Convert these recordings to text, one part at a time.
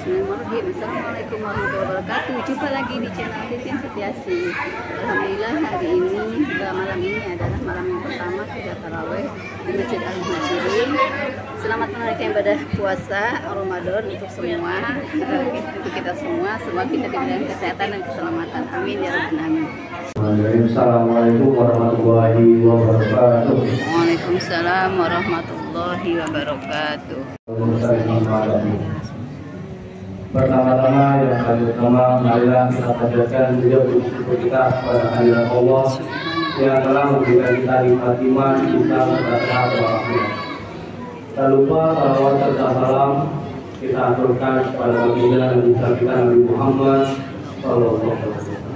Bismillahirrahmanirrahim. Assalamualaikum warahmatullahi wabarakatuh. Jumpa lagi di channel Titin Setiasi. Alhamdulillah hari ini malam ini adalah malam yang pertama kita tarawih di Masjid Al-Muhajirin. Selamat menunaikan ibadah puasa Ramadan untuk semua, untuk kita semua. Semoga kita diberikan kesehatan dan keselamatan. Amin ya rabbal alamin. Assalamualaikum warahmatullahi wabarakatuh. Waalaikumsalam warahmatullahi wabarakatuh. Pertama-tama yang kami utama, marilah kita panjatkan bersyukur kita kepada hadirat Allah yang telah memberikan kita nikmat iman, Islam, dan sehat walafiat. Tak lupa salawat serta salam kita aturkan kepada baginda dan besar kita Nabi Muhammad Sallallahu Alaihi Wasallam.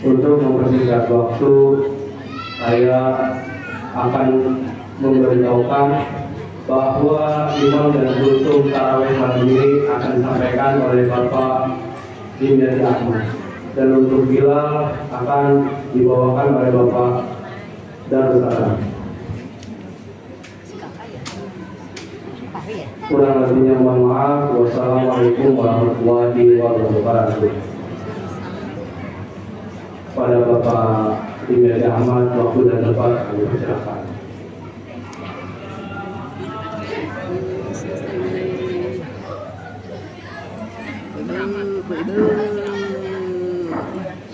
Untuk mempersingkat waktu, saya akan memberitahukan bahwa imam dan kultum tarawih malam ini akan disampaikan oleh Bapak Dimyati Ahmad, dan untuk Bilal akan dibawakan oleh Bapak Darul Salam. Kurang lebihnya mohon maaf. Wassalamualaikum warahmatullahi wabarakatuh. Pada Bapak Dimyati Ahmad, waktu dan tempat kami persilakan.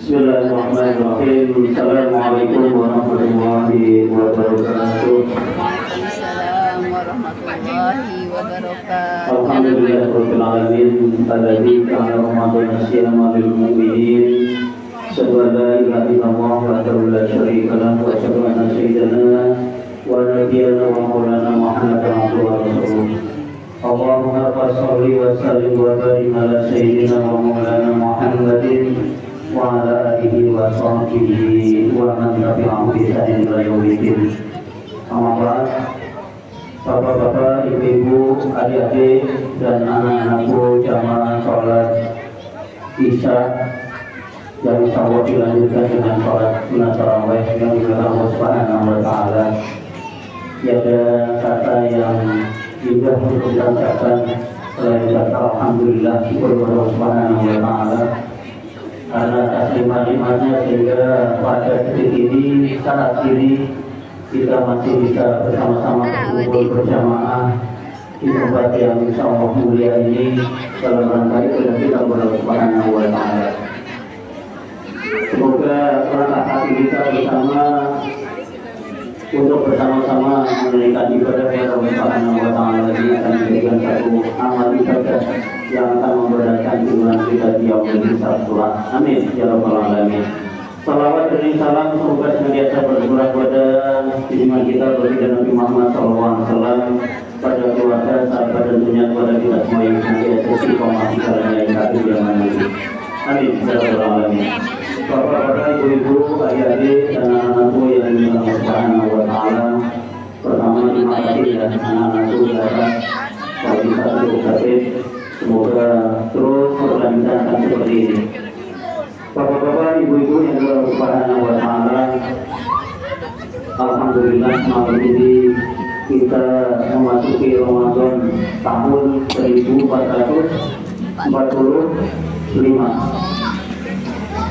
Bismillahirrahmanirrahim. Assalamualaikum warahmatullahi wabarakatuh. Waalaikumsalam warahmatullahi wabarakatuh. Alhamdulillahirabbil alamin. Alladzi kana Ramadan siyama lil mu'minin. Asyhadu an la ilaha illallah wahdahu la syarika lahu wa asyhadu anna sayyidana wa nabiyyana wa maulana Muhammadan abduhu wa rasuluh. Allahumma shalli wa sallim wa barik ala sayyidina wa maulana Muhammadin wa ala alihi wa sahbihi wa man tabi'ahum bi ihsan ila yaumil. Amma ba'd. Bapak-bapak, ibu-ibu, adik-adik dan anak-anakku jamaah sholat Isya yang insyaallah dilanjutkan dengan sholat sunat tarawih yang dilakukan Allah Subhanahu wa taala. Ada kata yang indah untuk diucapkan selain kata alhamdulillah, syukur kepada Allah Subhanahu wa taala karena atas nikmat-nikmatnya sehingga pada detik ini, saat ini kita masih bisa bersama-sama berkumpul berjamaah di tempat yang insyaallah mulia ini dalam rangka ibadah kita kepada Allah Subhanahu wa taala. Semoga langkah hati kita bersama untuk bersama-sama menunaikan ibadah kepada Allah Subhanahu wa taala ini akan menjadikan satu amal ibadah yang akan memberatkan iman kita di yaumul hisab kelak. Amin ya rabbal alamin. Salawat dan salam semoga senantiasa berkurang pada junjungan kita baginda Nabi Muhammad SAW, pada keluarga, sahabat dan dunia, kepada kita semua yang senantiasa istiqomah di jalannya yang kafir zaman nanti. Amin ya rabbal alamin. Bapak-bapak, ibu-ibu, adik-adik dan anak-anakku yang dimuliakan Allah Subhanahu wa taala. Pertama, terima kasih ya anak-anakku saudara bagi satu edukatif. Semoga terus berlanjut akan seperti ini. Bapak-bapak, ibu-ibu yang dimuliakan Allah Subhanahu wa taala. Alhamdulillah malam ini kita memasuki Ramadan tahun 1445.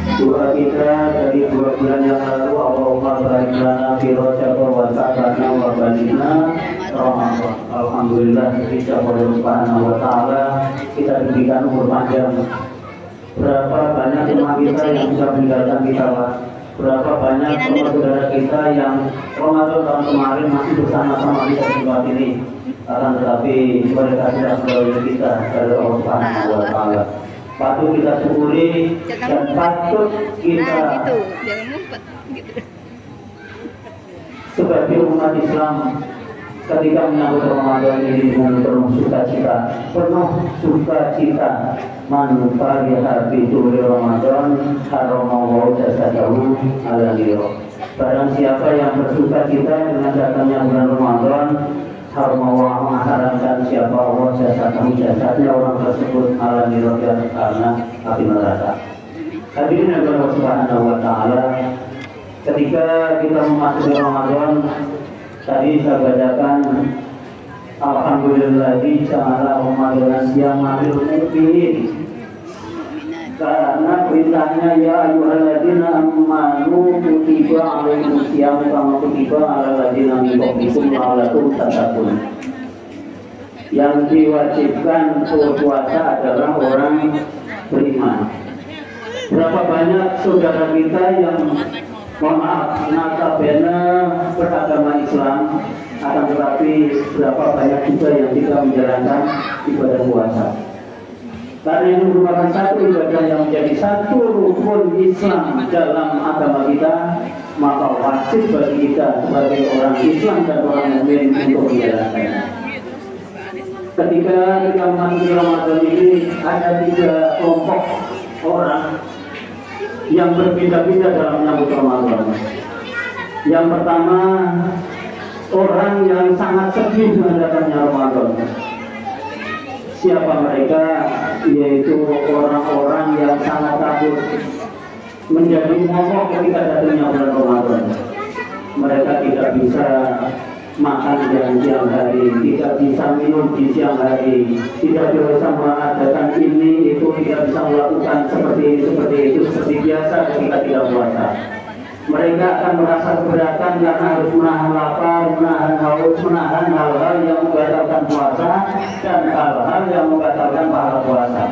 Doa kita dari 2 bulan yang lalu, Allahumma barik lana fi Rajab wa sa'bana wa balina Ramadan. Alhamdulillah kita oleh Subhanahu wa taala kita diberikan umur panjang. Berapa banyak teman kita yang bisa meninggalkan kita, Pak. Berapa banyak saudara kita yang Ramadan tahun kemarin masih bersama-sama kita di tempat ini, akan tetapi mereka tidak melalui kita dari Allah Subhanahu wa taala. Patut kita syukuri dan patut kita sebagai umat Islam ketika menyambut Ramadan ini dengan penuh sukacita, man fariha bi Ramadan haramallahu jasadahu ala niro. Barang siapa yang bersukacita dengan datangnya bulan Ramadan, Allah mengharamkan siapa Allah jasadnya orang tersebut ala nirojat karena api neraka. Hadirin yang Allah Subhanahu wa taala, ketika kita memasuki Ramadan, tadi saya bacakan Alhamdulillah ja'ala Ramadan siyama lil mu'minin. Karena perintahnya ya ayyuhalladzina amanu kutiba alaikumus siyam kama kutiba alal ladzina min qablikum la'allakum tattaqun. Yang diwajibkan puasa adalah orang beriman. Berapa banyak saudara kita yang mohon maaf notabene beragama Islam, akan tetapi berapa banyak juga yang tidak menjalankan ibadah puasa. Karena ini merupakan satu ibadah yang menjadi satu rukun Islam dalam agama kita, maka wajib bagi kita sebagai orang Islam dan orang mukmin untuk menjalankannya. Ketika kita memasuki Ramadan ini ada 3 kelompok orang yang berbeda-beda dalam menyambut Ramadan. Yang pertama, orang yang sangat sedih dengan datangnya Ramadan. Siapa mereka? Yaitu orang-orang yang sangat takut menjadi momok ketika datangnya bulan Ramadan. Mereka tidak bisa makan di siang hari, tidak bisa minum di siang hari, tidak bisa mengadakan ini itu, tidak bisa melakukan seperti ini, seperti biasa ketika tidak puasa. Mereka akan merasa keberatan karena harus menahan lapar, menahan haus, menahan hal-hal yang membatalkan puasa dan hal-hal yang membatalkan pahala puasa.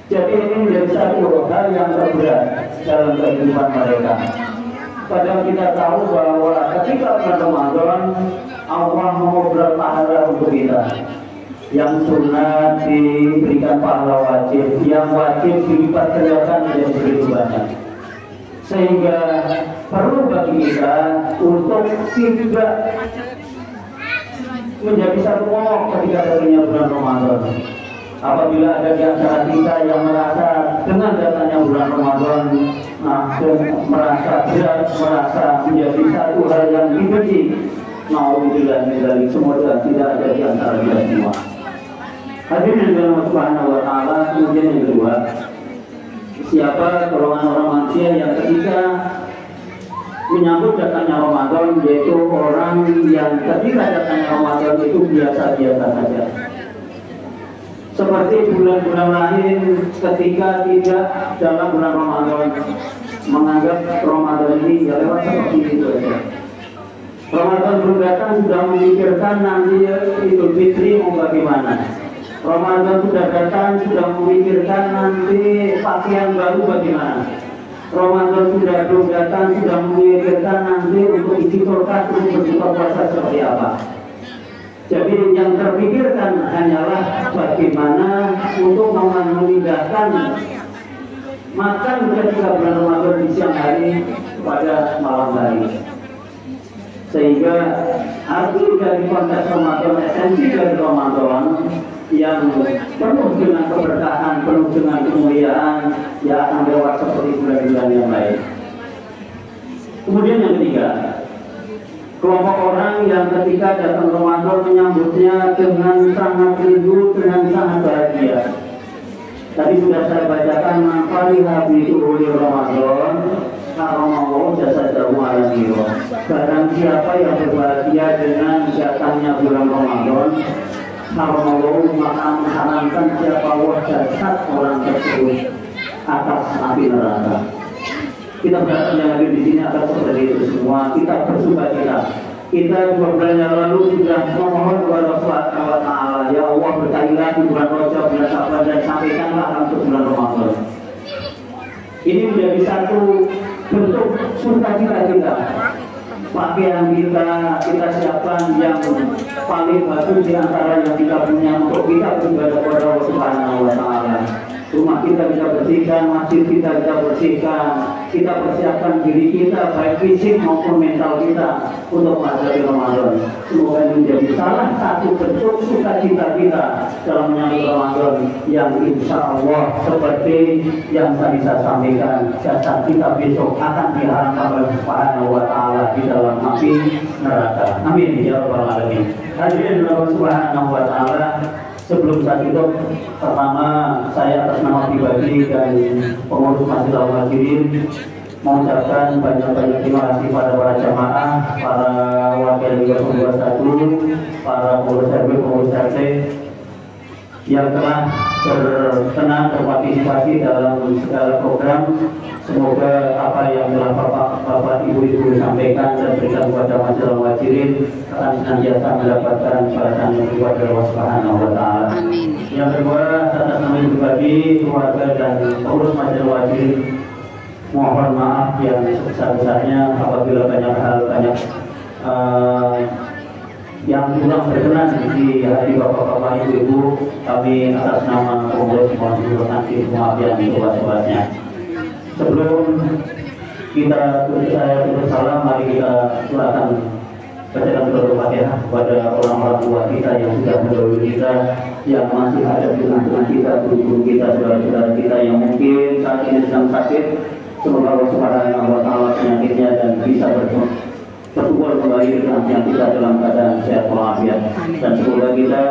Jadi ini menjadi satu hal yang terberat dalam kehidupan mereka. Padahal kita tahu bahwa ketika bulan Ramadan Allah mau berpahala untuk kita. Yang sunat diberikan pahala wajib, yang wajib dilipat gandakan menjadi 1000 banyak. Sehingga perlu bagi kita untuk tidak menjadi satu momok ketika datangnya bulan Ramadan. Apabila ada di antara kita yang merasa dengan datangnya bulan Ramadan merasa berat, merasa menjadi satu hal yang dibenci, nauzubillah min dzalik, semoga tidak ada di antara kita semua. Hadirin yang Allah Subhanahu wa taala. Kemudian yang kedua, siapa golongan orang manusia yang ketika menyambut datangnya Ramadan, yaitu orang yang ketika datangnya Ramadan itu biasa-biasa saja. Seperti bulan-bulan lain ketika tidak dalam bulan Ramadan, menganggap Ramadan ini ya lewat seperti itu saja. Ramadan belum datang sudah memikirkan nanti Idul Fitri mau bagaimana. Ramadan sudah datang sudah memikirkan nanti pakaian baru bagaimana. Ramadan sudah belum datang sudah memikirkan nanti untuk isi kulkas untuk berbuka puasa seperti apa. Jadi yang terpikirkan hanyalah bagaimana untuk memindahkan makan ketika bulan Ramadan di siang hari pada malam hari. Sehingga arti dari konteks Ramadan, esensi dari Ramadan yang penuh dengan keberkahan, penuh dengan kemuliaan, yang akan lewat seperti bulan-bulan yang lain. Kemudian yang ketiga, kelompok orang yang ketika datang Ramadan menyambutnya dengan sangat rindu, dengan sangat bahagia. Tadi sudah saya bacakan mafali habitu uli Ramadan haramau jasa jauh alamiyo. Barang siapa yang berbahagia dengan datangnya bulan Ramadan, haramau maka mengharamkan siapa jasad orang tersebut atas api neraka. Kita berharap yang hadir di sini akan seperti itu semua. Kita bersuka cita. Kita 2 bulan yang lalu sudah memohon kepada Allah Taala, ya Allah berkailah di bulan Rajab, bulan Syaban, dan sampaikanlah untuk bulan Ramadan. Ini menjadi satu bentuk sukacita kita. Pakaian kita siapkan yang paling bagus di antara yang kita punya untuk kita beribadah kepada Allah Subhanahu wa taala. Rumah kita bersihkan, masjid kita bersihkan, kita persiapkan diri kita baik fisik maupun mental kita untuk menghadapi Ramadan. Semoga ini menjadi salah satu bentuk sukacita kita dalam menyambut Ramadan yang insya Allah seperti yang tadi saya sampaikan, jasad kita besok akan diharamkan oleh Subhanahu wa taala di dalam api neraka. Amin ya rabbal alamin. Hadirin Allah Subhanahu wa taala. Sebelum saya tutup, pertama saya atas nama pribadi dan pengurus Masjid Al-Muhajirin mengucapkan banyak-banyak terima kasih pada para jamaah, para wakil Liga 21, para pengurus RW, pengurus RT yang telah berkenan berpartisipasi dalam segala program. Semoga apa yang telah Bapak Ibu sampaikan dan berikan kepada masyarakat wajirin akan senantiasa mendapatkan balasan yang kuat dari Allah Subhanahu wa Ta'ala. Amin. Yang kedua, atas nama pribadi, keluarga dan pengurus majelis wajirin, mohon maaf yang sebesar-besarnya apabila banyak hal yang kurang berkenan di hati bapak-bapak ibu-ibu. Kami atas nama pengurus mohon nanti maaf yang seluas-luasnya. Sebelum kita bersalam, mari kita silakan bacakan doa Fatihah kepada orang-orang tua kita yang sudah mendahului kita, yang masih ada di tengah-tengah kita, guru-guru kita, saudara-saudara kita yang mungkin saat ini sedang sakit. Semoga Allah Subhanahu wa Ta'ala penyakitnya dan bisa berkumpul kembali dengan yang kita dalam keadaan sehat walafiat, dan semoga kita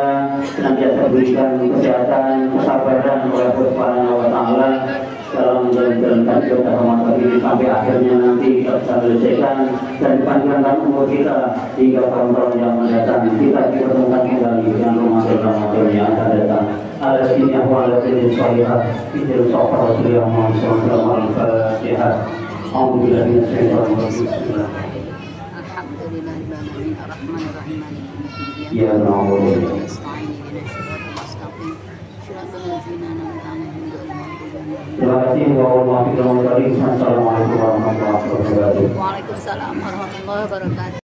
senantiasa berikan kesehatan, kesabaran oleh Allah Subhanahu wa Ta'ala dalam menjalankan ibadah Ramadan ini sampai akhirnya nanti kita bisa menyelesaikan dan dipanjangkan umur kita hingga tahun-tahun yang mendatang kita dipertemukan kembali dengan Ramadan yang akan datang. Ala sini wa ala sini sholihat Ijil sofa Rasulullah Muhammad sallallahu alaihi wasallam. Alhamdulillah min syaitanir rajim. Alhamdulillahirrahmanirrahim. Ar-Rahmanirrahim. Ya Allah. Terima kasih. Wassalamualaikum warahmatullahi wabarakatuh. Waalaikumsalam warahmatullahi wabarakatuh.